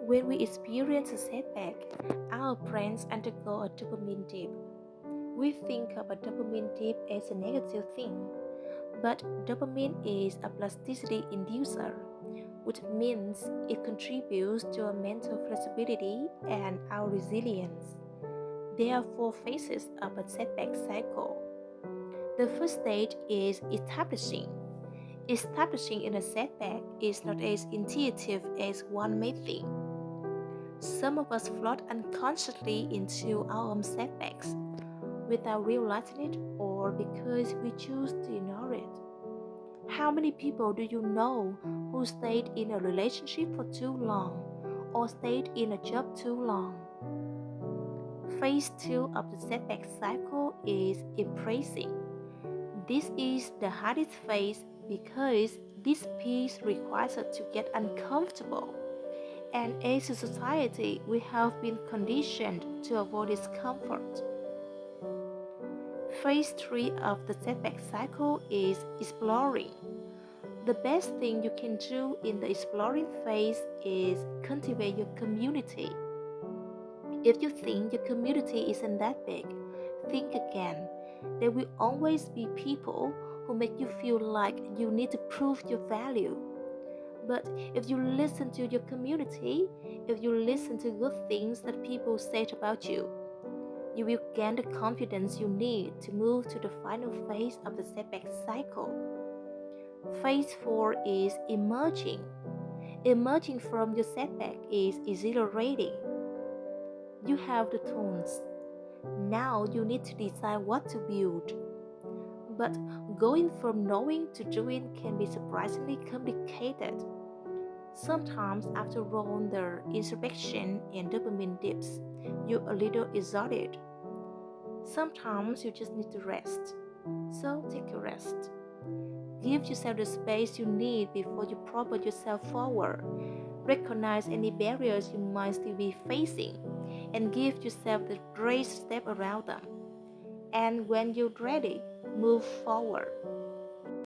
When we experience a setback, our brains undergo a dopamine dip. We think of a dopamine dip as a negative thing, but dopamine is a plasticity inducer, which means it contributes to our mental flexibility and our resilience. There are four phases of a setback cycle. The first stage is establishing. Establishing in a setback is not as intuitive as one may think. Some of us float unconsciously into our own setbacks without realizing it or because we choose to ignore it. How many people do you know who stayed in a relationship for too long or stayed in a job too long? Phase 2 of the setback cycle is embracing. This is the hardest phase because this piece requires us to get uncomfortable. And as a society, we have been conditioned to avoid discomfort. Phase 3 of the setback cycle is exploring. The best thing you can do in the exploring phase is cultivate your community. If you think your community isn't that big, think again. There will always be people who make you feel like you need to prove your value. But if you listen to your community, if you listen to good things that people said about you will gain the confidence you need to move to the final phase of the setback cycle. Phase 4 is emerging. Emerging from your setback is exhilarating. You have the tools. Now you need to decide what to build. But going from knowing to doing can be surprisingly complicated. Sometimes, after all the introspection and dopamine dips, you're a little exhausted. Sometimes you just need to rest. So take a rest. Give yourself the space you need before you propel yourself forward. Recognize any barriers you might still be facing and give yourself the grace to step around them. And when you're ready, move forward.